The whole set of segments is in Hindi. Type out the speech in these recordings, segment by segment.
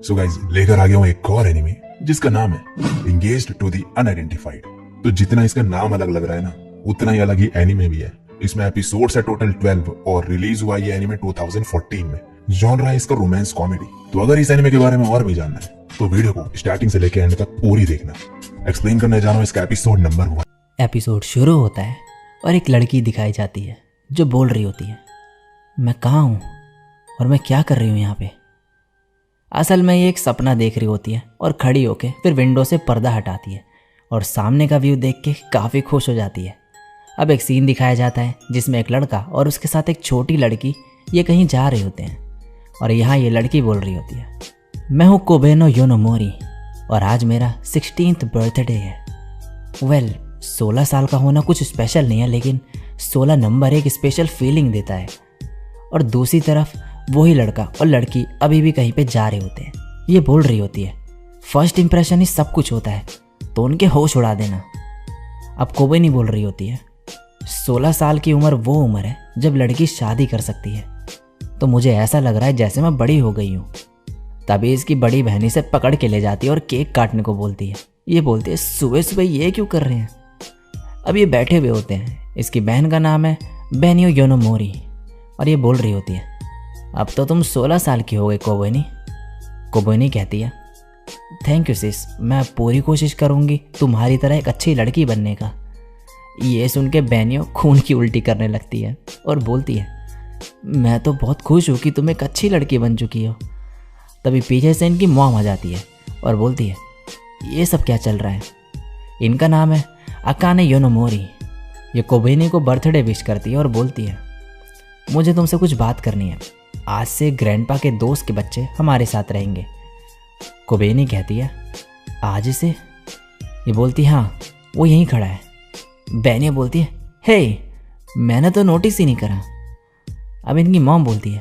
सो गाइस, लेकर आ गया हूँ एक और एनिमे जिसका नाम है एंगेज्ड टू द अनआइडेंटिफाइड। तो जितना इसका नाम अलग लग रहा है ना, उतना ही अलग ही एनिमे भी है। इसमें एपिसोड्स है टोटल 12 और रिलीज हुआ ये एनिमे 2014 में। जॉनरा है इसका रोमांस कॉमेडी। तो अगर इस एनिमे के बारे में और भी जानना है तो वीडियो को स्टार्टिंग से लेकर एंड तक पूरी देखना। एक्सप्लेन करने जा रहा हूँ इसका एपिसोड नंबर 1। एपिसोड शुरू होता है और एक लड़की दिखाई जाती है जो बोल रही होती है, मैं कहाँ हूँ और मैं क्या कर रही हूँ यहाँ पे। असल में ये एक सपना देख रही होती है और खड़ी होके फिर विंडो से पर्दा हटाती है और सामने का व्यू देख के काफ़ी खुश हो जाती है। अब एक सीन दिखाया जाता है जिसमें एक लड़का और उसके साथ एक छोटी लड़की ये कहीं जा रहे होते हैं और यहाँ ये लड़की बोल रही होती है, मैं हूँ कोबेनो योनोमोरी और आज मेरा 16th बर्थडे है। वेल 16 साल का होना कुछ स्पेशल नहीं है, लेकिन 16 नंबर एक स्पेशल फीलिंग देता है। और दूसरी तरफ वही लड़का और लड़की अभी भी कहीं पे जा रहे होते हैं। ये बोल रही होती है, फर्स्ट इंप्रेशन ही सब कुछ होता है, तो उनके होश उड़ा देना। अब कोबेनी बोल रही होती है, 16 साल की उम्र वो उम्र है जब लड़की शादी कर सकती है, तो मुझे ऐसा लग रहा है जैसे मैं बड़ी हो गई हूँ। तभी इसकी बड़ी बहनी से पकड़ के ले जाती है और केक काटने को बोलती है। ये बोलती है, सुबह सुबह ये क्यों कर रहे हैं। अब ये बैठे हुए होते हैं। इसकी बहन का नाम है बेनियो योनोमोरी और ये बोल रही होती है, अब तो तुम 16 साल की हो गई कोबेनी। कोबेनी कहती है, थैंक यू सिस, मैं पूरी कोशिश करूँगी तुम्हारी तरह एक अच्छी लड़की बनने का। ये सुन के बेनियो खून की उल्टी करने लगती है और बोलती है, मैं तो बहुत खुश हूँ कि तुम एक अच्छी लड़की बन चुकी हो। तभी पीछे से इनकी मॉम आ जाती है और बोलती है, ये सब क्या चल रहा है। इनका नाम है अकाने योनोमोरी। ये कोबेनी को बर्थडे विश करती है और बोलती है, मुझे तुमसे कुछ बात करनी है। आज से ग्रैंडपा के दोस्त के बच्चे हमारे साथ रहेंगे। कोबेनी कहती है, आज से। ये बोलती है, हाँ वो यहीं खड़ा है। बेनियो बोलती है, हे मैंने तो नोटिस ही नहीं करा। अब इनकी मॉम बोलती है,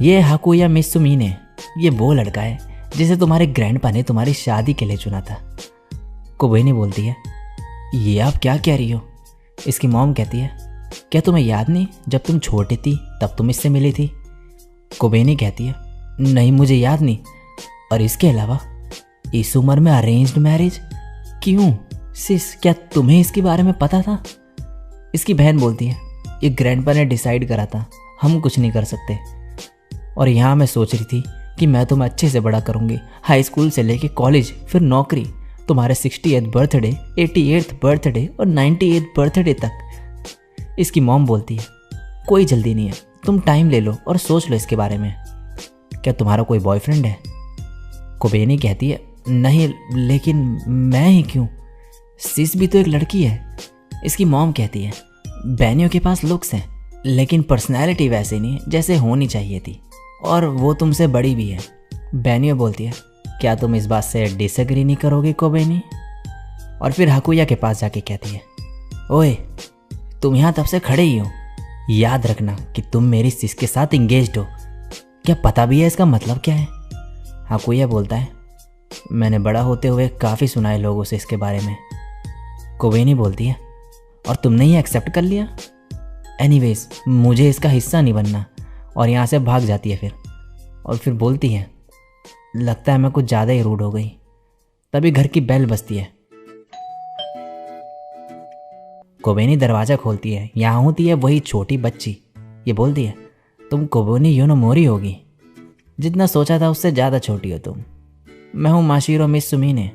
ये हाकुया मित्सुमिने, ये वो लड़का है जिसे तुम्हारे ग्रैंडपा ने तुम्हारी शादी के लिए चुना था। कोबेनी बोलती है, ये आप क्या कह रही हो। इसकी मॉम कहती है, क्या तुम्हें याद नहीं जब तुम छोटी थी तब तुम इससे मिली थी। कोबेनी कहती है, नहीं मुझे याद नहीं। और इसके अलावा इस उम्र में अरेंज्ड मैरिज क्यों सिस, क्या तुम्हें इसके बारे में पता था। इसकी बहन बोलती है, ये ग्रैंडपा ने डिसाइड करा था, हम कुछ नहीं कर सकते। और यहाँ मैं सोच रही थी कि मैं तुम्हें अच्छे से बड़ा करूँगी, हाई स्कूल से लेके कॉलेज फिर नौकरी, तुम्हारे 60th बर्थडे 88th बर्थडे और 98th बर्थडे तक। इसकी मॉम बोलती है, कोई जल्दी नहीं है, तुम टाइम ले लो और सोच लो इसके बारे में। क्या तुम्हारा कोई बॉयफ्रेंड है। कोबेनी कहती है, नहीं लेकिन मैं ही क्यों, सिस भी तो एक लड़की है। इसकी मॉम कहती है, बेनियो के पास लुक्स हैं लेकिन पर्सनैलिटी वैसे नहीं है जैसे होनी चाहिए थी, और वो तुमसे बड़ी भी है। बेनियो बोलती है, क्या तुम इस बात से डिसएग्री नहीं करोगे कोबेनी। और फिर हाकुया के पास जाके कहती है, ओए तुम यहाँ तब से खड़े ही हो, याद रखना कि तुम मेरी सिस के साथ इंगेज्ड हो। क्या पता भी है इसका मतलब क्या है। हाकुया बोलता है, मैंने बड़ा होते हुए काफ़ी सुना है लोगों से इसके बारे में। कोबेनी बोलती है, और तुमने ही एक्सेप्ट कर लिया। एनीवेज मुझे इसका हिस्सा नहीं बनना, और यहाँ से भाग जाती है फिर। और फिर बोलती है, लगता है मैं कुछ ज़्यादा ही रूड हो गई। तभी घर की बेल बजती है। कोबेनी दरवाज़ा खोलती है, यहाँ होती है वही छोटी बच्ची। ये बोलती है, तुम कोबेनी योनोमोरी होगी, जितना सोचा था उससे ज़्यादा छोटी हो तुम। मैं हूँ माशिरो मित्सुमिने,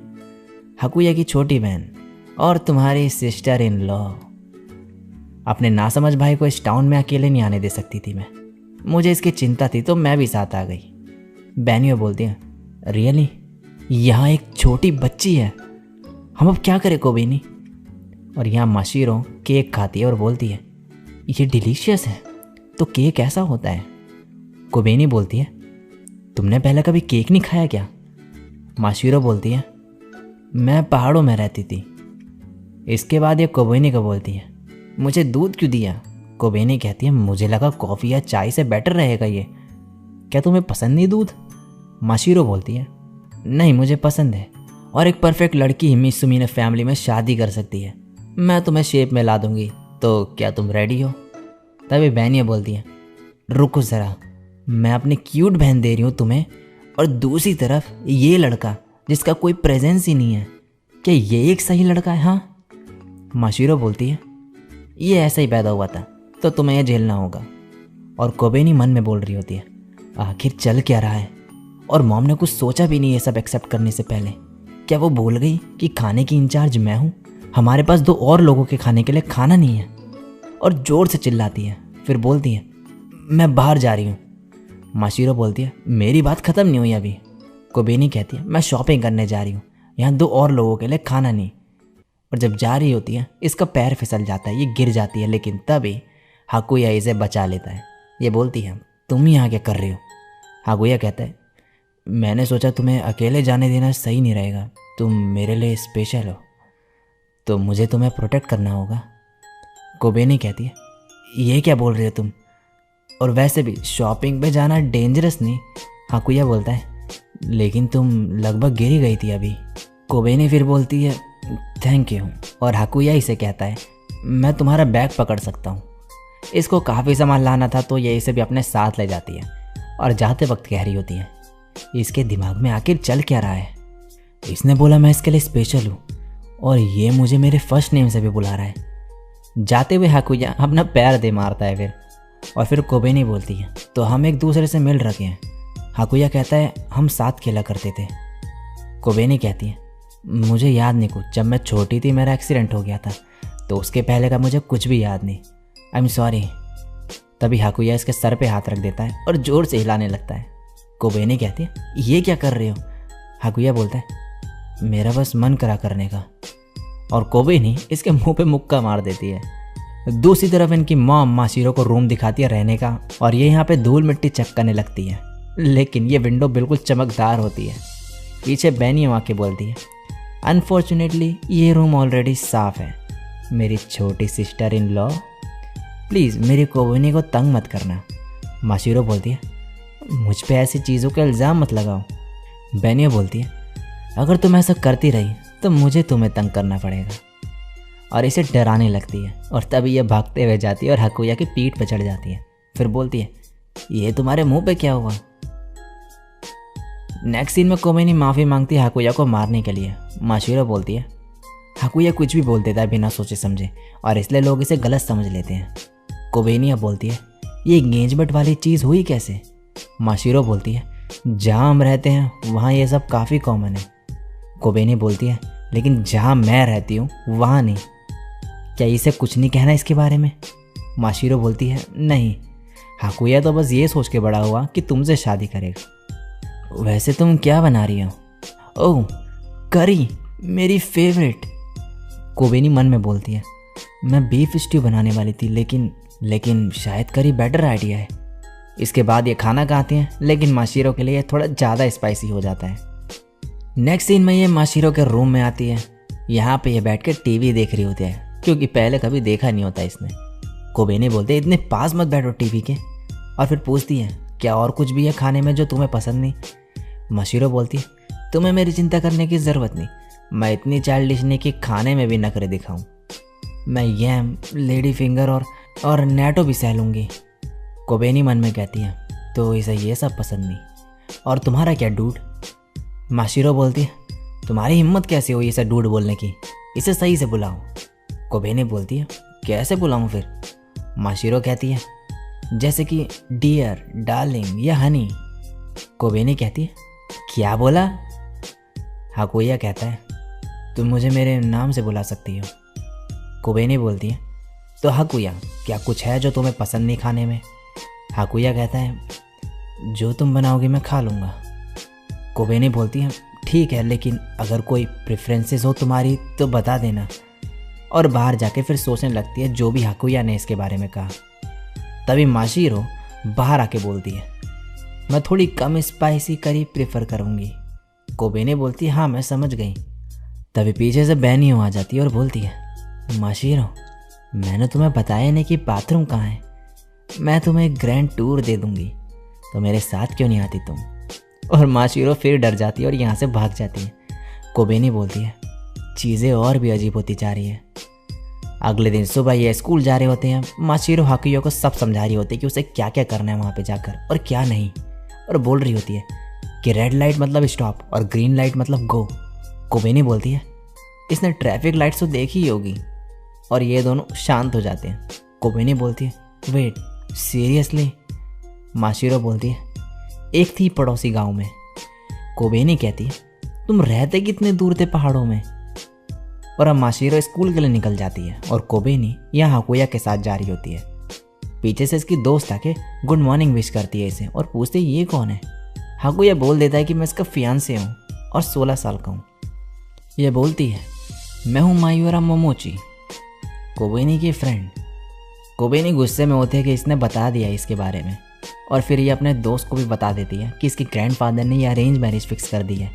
हाकुया की छोटी बहन और तुम्हारी सिस्टर इन लॉ। अपने नासमझ भाई को इस टाउन में अकेले नहीं आने दे सकती थी मैं, मुझे इसकी चिंता थी तो मैं भी साथ आ गई। बेनियो बोलती है, रियली, यहाँ एक छोटी बच्ची है, हम अब क्या करें कोबेनी। और यहाँ माशिरो केक खाती है और बोलती है, ये डिलीशियस है, तो केक ऐसा होता है। कोबेनी बोलती है, तुमने पहले कभी केक नहीं खाया क्या। माशिरो बोलती है, मैं पहाड़ों में रहती थी। इसके बाद ये कोबेनी को बोलती है, मुझे दूध क्यों दिया। कोबेनी कहती है, मुझे लगा कॉफ़ी या चाय से बेटर रहेगा ये, क्या तुम्हें पसंद नहीं दूध। माशिरो बोलती है, नहीं मुझे पसंद है, और एक परफेक्ट लड़की ही मित्सुमिने फैमिली में शादी कर सकती है। मैं तुम्हें शेप में ला दूंगी, तो क्या तुम रेडी हो। तभी बेनियो बोलती है, रुको ज़रा, मैं अपनी क्यूट बहन दे रही हूँ तुम्हें, और दूसरी तरफ ये लड़का जिसका कोई प्रेजेंस ही नहीं है, क्या ये एक सही लड़का है? हाँ। माशिरो बोलती है ये ऐसा ही पैदा हुआ था तो तुम्हें यह झेलना होगा। और कोबेनी मन में बोल रही होती है आखिर चल क्या रहा है? और मॉम ने कुछ सोचा भी नहीं ये सब एक्सेप्ट करने से पहले। क्या वो भूल गई कि खाने की इंचार्ज मैं हूँ? हमारे पास 2 और लोगों के खाने के लिए खाना नहीं है। और जोर से चिल्लाती है, फिर बोलती है मैं बाहर जा रही हूँ। माशिरो बोलती है मेरी बात ख़त्म नहीं हुई अभी। कोबेनी कहती है मैं शॉपिंग करने जा रही हूँ, यहाँ 2 और लोगों के लिए खाना नहीं। और जब जा रही होती है इसका पैर फिसल जाता है, ये गिर जाती है, लेकिन तभी हाकुया इसे बचा लेता है। ये बोलती है तुम यहाँ क्या कर रही हो? हाकुया कहता है मैंने सोचा तुम्हें अकेले जाने देना सही नहीं रहेगा, तुम मेरे लिए स्पेशल हो तो मुझे तुम्हें प्रोटेक्ट करना होगा। कोबेनी कहती है ये क्या बोल रही हो तुम? और वैसे भी शॉपिंग पे जाना डेंजरस नहीं। हाकुया बोलता है लेकिन तुम लगभग गिर ही गई थी अभी। कोबेनी फिर बोलती है थैंक यू। और हाकुया इसे कहता है मैं तुम्हारा बैग पकड़ सकता हूँ। इसको काफ़ी सामान लाना था तो ये इसे भी अपने साथ ले जाती है। और जाते वक्त कह रही होती है इसके दिमाग में आखिर चल क्या रहा है? इसने बोला मैं इसके लिए स्पेशल हूँ और ये मुझे मेरे फर्स्ट नेम से भी बुला रहा है। जाते हुए हाकुया अपना पैर दे मारता है फिर कोबेनी बोलती है तो हम एक दूसरे से मिल रखे हैं। हाकुया कहता है हम साथ खेला करते थे। कोबेनी कहती है मुझे याद नहीं कुछ, जब मैं छोटी थी मेरा एक्सीडेंट हो गया था तो उसके पहले का मुझे कुछ भी याद नहीं, आई एम सॉरी। तभी हाकुया इसके सर पे हाथ रख देता है और ज़ोर से हिलाने लगता है। कोबेनी कहती है ये क्या कर रहे हो? हाकुया बोलता है मेरा बस मन करा करने का। और कोबेनी इसके मुंह पे मुक्का मार देती है। दूसरी तरफ इनकी मॉम माशिरो को रूम दिखाती है रहने का और ये यहाँ पे धूल मिट्टी चकने लगती है, लेकिन ये विंडो बिल्कुल चमकदार होती है। पीछे बेनी आके बोलती है अनफॉर्चुनेटली ये रूम ऑलरेडी साफ है। मेरी छोटी सिस्टर इन लॉ प्लीज़ मेरी कोबेनी को तंग मत करना। माशिरो बोलती है मुझ पे ऐसी चीज़ों का इल्ज़ाम मत लगाओ। बेनियो बोलती है अगर तुम ऐसा करती रही तो मुझे तुम्हें तंग करना पड़ेगा। और इसे डराने लगती है और तभी ये भागते हुए जाती है और हाकुया की पीठ पे चढ़ जाती है। फिर बोलती है ये तुम्हारे मुंह पे क्या हुआ? नेक्स्ट सीन में कोबेनी माफ़ी मांगती है हाकुया को मारने के लिए। माशिरो बोलती है हाकुया कुछ भी बोल देता है बिना सोचे समझे और इसलिए लोग इसे गलत समझ लेते हैं। कोबेनिया बोलती है ये एंगेजमेंट वाली चीज़ हुई कैसे? माशिरो बोलती है जहाँ हम रहते हैं वहाँ ये सब काफ़ी कॉमन है। कोबेनी बोलती है लेकिन जहाँ मैं रहती हूँ वहाँ नहीं, क्या इसे कुछ नहीं कहना इसके बारे में? माशिरो बोलती है नहीं, हाकुया तो बस ये सोच के बड़ा हुआ कि तुमसे शादी करेगा। वैसे तुम क्या बना रही हो? ओह करी, मेरी फेवरेट। कोबेनी मन में बोलती है मैं बीफ स्ट्यू बनाने वाली थी लेकिन शायद करी बेटर आइडिया है। इसके बाद ये खाना खाते हैं लेकिन माशिरो के लिए थोड़ा ज़्यादा स्पाइसी हो जाता है। नेक्स्ट सीन में ये माशिरो के रूम में आती है। यहाँ पे ये बैठ के टीवी देख रही होती है क्योंकि पहले कभी देखा नहीं होता इसने। कोबेनी बोलते हैं इतने पास मत बैठो टीवी के। और फिर पूछती है क्या और कुछ भी है खाने में जो तुम्हें पसंद नहीं? माशिरो बोलती है तुम्हें मेरी चिंता करने की ज़रूरत नहीं, मैं इतनी चाइल्डिश नहीं कि खाने में भी नखरे दिखाऊं। मैं यैम, लेडी फिंगर और नेटो भी सह लूँगी। कोबेनी मन में कहती है तो इसे ये सब पसंद नहीं। और तुम्हारा क्या डूड? माशिरो बोलती है तुम्हारी हिम्मत कैसे हुई इसे डूड बोलने की, इसे सही से बुलाओ। कोबेनी बोलती है कैसे बुलाऊं फिर? माशिरो कहती है जैसे कि डियर, डार्लिंग या हनी। कोबेनी कहती है क्या बोला? हाकुया कहता है तुम मुझे मेरे नाम से बुला सकती हो। कोबेनी बोलती है तो हाकुया क्या कुछ है जो तुम्हें पसंद नहीं खाने में? हाकुया कहता है जो तुम बनाओगी मैं खा लूँगा। कोबेनी बोलती है ठीक है लेकिन अगर कोई प्रेफरेंसेस हो तुम्हारी तो बता देना। और बाहर जाके फिर सोचने लगती है जो भी हाकुया ने इसके बारे में कहा। तभी माशिरो बाहर आके बोलती है मैं थोड़ी कम स्पाइसी करी प्रेफर करूँगी। कोबेनी बोलती है हाँ मैं समझ गई। तभी पीछे से बेनियो आ जाती है और बोलती है माशिरो मैंने तुम्हें बताया नहीं कि बाथरूम कहाँ है, मैं तुम्हें एक ग्रैंड टूर दे दूँगी तो मेरे साथ क्यों नहीं आती तुम? और माशिरो फिर डर जाती है और यहाँ से भाग जाती है। कोबेनी बोलती है चीज़ें और भी अजीब होती जा रही है। अगले दिन सुबह ये स्कूल जा रहे होते हैं। माशिरो हाकुया को सब समझा रही होती है कि उसे क्या क्या करना है वहाँ पे जाकर और क्या नहीं। और बोल रही होती है कि रेड लाइट मतलब स्टॉप और ग्रीन लाइट मतलब गो। कोबेनी बोलती है इसने ट्रैफिक लाइट्स तो देखी ही होगी, और ये दोनों शांत हो जाते हैं। कोबेनी बोलती है वेट सीरियसली? माशिरो बोलती है एक थी पड़ोसी गांव में। कोबेनी कहती है तुम रहते कितने दूर थे पहाड़ों में? और अब माशिरो स्कूल के लिए निकल जाती है और कोबेनी यहाँ हाकुया के साथ जा रही होती है। पीछे से इसकी दोस्त आके गुड मॉर्निंग विश करती है इसे और पूछती है ये कौन है? हाकुया बोल देता है कि मैं इसका फियांसे हूँ और 16 साल का हूँ। यह बोलती है मैं हूँ मायूरा मोमोची, कोबेनी की फ्रेंड। कोबेनी गुस्से में होती है कि इसने बता दिया इसके बारे में, और फिर ये अपने दोस्त को भी बता देती है कि इसके ग्रैंडफादर ने ये अरेंज मैरिज फिक्स कर दी है।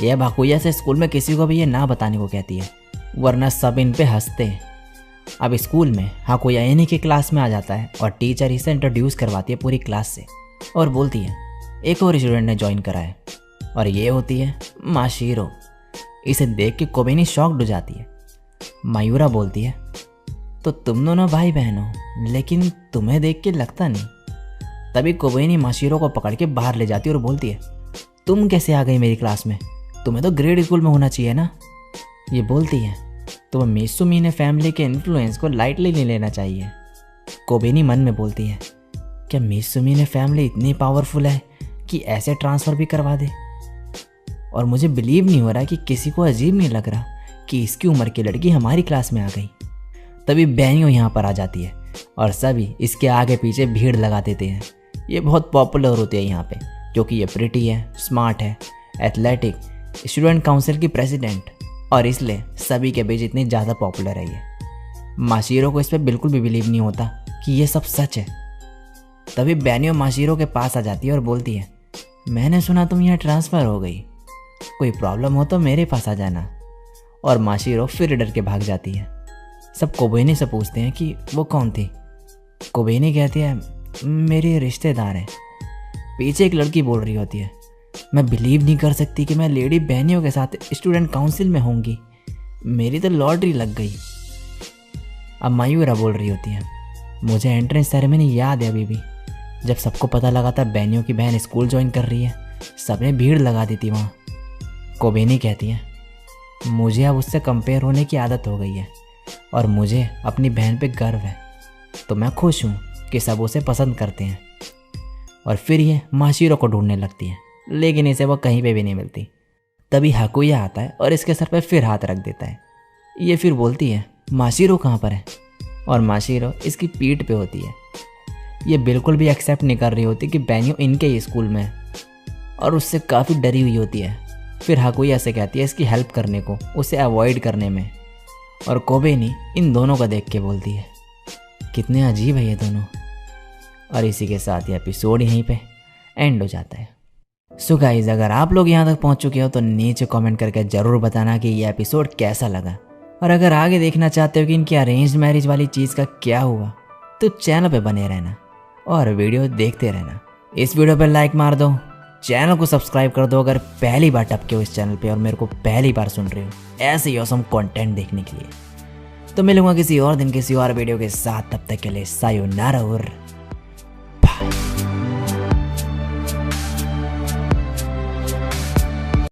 यह हाकुया से स्कूल में किसी को भी ये ना बताने को कहती है, वरना सब इन पे हंसते हैं। अब स्कूल में हाकुया इन्हीं की क्लास में आ जाता है और टीचर इसे इंट्रोड्यूस करवाती है पूरी क्लास से और बोलती है एक और स्टूडेंट ने ज्वाइन करा है, और ये होती है माशिरो। इसे देख के कोबेनी शॉक्ड हो जाती है। मायूरा बोलती है तो तुम दोनों भाई बहन हो, लेकिन तुम्हें देख के लगता नहीं। तभी कोबेनी माशिरो को पकड़ के बाहर ले जाती है और बोलती है तुम कैसे आ गई मेरी क्लास में? तुम्हें तो ग्रेड स्कूल में होना चाहिए ना। ये बोलती है तो मित्सुमी फैमिली के इन्फ्लुएंस को लाइटली नहीं लेना चाहिए। कोबेनी मन में बोलती है क्या मित्सुमी फैमिली इतनी पावरफुल है कि ऐसे ट्रांसफ़र भी करवा दे? और मुझे बिलीव नहीं हो रहा कि किसी को अजीब नहीं लग रहा कि इसकी उम्र की लड़की हमारी क्लास में आ गई। तभी बैनियो यहाँ पर आ जाती है और सभी इसके आगे पीछे भीड़ लगा देते हैं। ये बहुत पॉपुलर होती है यहाँ पे क्योंकि ये प्रिटी है, स्मार्ट है, एथलेटिक, स्टूडेंट काउंसिल की प्रेसिडेंट, और इसलिए सभी के बीच इतनी ज़्यादा पॉपुलर है ये। माशिरो को इस पर बिल्कुल भी बिलीव नहीं होता कि ये सब सच है। तभी बैनियो माशिरो के पास आ जाती है और बोलती है मैंने सुना तुम यहाँ ट्रांसफ़र हो गई, कोई प्रॉब्लम हो तो मेरे पास आ जाना। और माशिरो फिर डर के भाग जाती है। सब कोबेनी से पूछते हैं कि वो कौन थी। कोबेनी कहती है मेरी रिश्तेदार है। पीछे एक लड़की बोल रही होती है मैं बिलीव नहीं कर सकती कि मैं लेडी बैनियो के साथ स्टूडेंट काउंसिल में होंगी, मेरी तो लॉटरी लग गई। अब मायूरा बोल रही होती है मुझे एंट्रेंस सेरेमनी याद है अभी भी, जब सबको पता लगा था बैनियो की बहन स्कूल ज्वाइन कर रही है, सबने भीड़ लगा दी थी वहाँ। कोबेनी कहती है मुझे अब उससे कंपेयर होने की आदत हो गई है और मुझे अपनी बहन पे गर्व है, तो मैं खुश हूँ कि सब उसे पसंद करते हैं। और फिर ये माशिरो को ढूंढने लगती है, लेकिन इसे वो कहीं पे भी नहीं मिलती। तभी हाकुया आता है और इसके सर पे फिर हाथ रख देता है। ये फिर बोलती है माशिरो कहाँ पर है? और माशिरो इसकी पीठ पे होती है। ये बिल्कुल भी एक्सेप्ट नहीं कर रही होती कि बैनियो इनके ही स्कूल में है और उससे काफ़ी डरी हुई होती है। फिर हाकुया से कहती है इसकी हेल्प करने को, उसे अवॉइड करने में। और कोबेनी इन दोनों को देख के बोलती है कितने अजीब है ये दोनों। और इसी के साथ ये एपिसोड यहीं पे एंड हो जाता है। सो गाइस, अगर आप लोग यहाँ तक पहुँच चुके हो तो नीचे कमेंट करके ज़रूर बताना कि ये एपिसोड कैसा लगा। और अगर आगे देखना चाहते हो कि इनकी अरेंज मैरिज वाली चीज़ का क्या हुआ तो चैनल पे बने रहना और वीडियो देखते रहना। इस वीडियो पर लाइक मार दो, चैनल को सब्सक्राइब कर दो अगर पहली बार टपके हो इस चैनल पे और मेरे को पहली बार सुन रहे हो ऐसे ही ऑसम कंटेंट देखने के लिए। तो मिलूंगा किसी और दिन किसी और वीडियो के साथ, तब तक के लिए सायोनारा और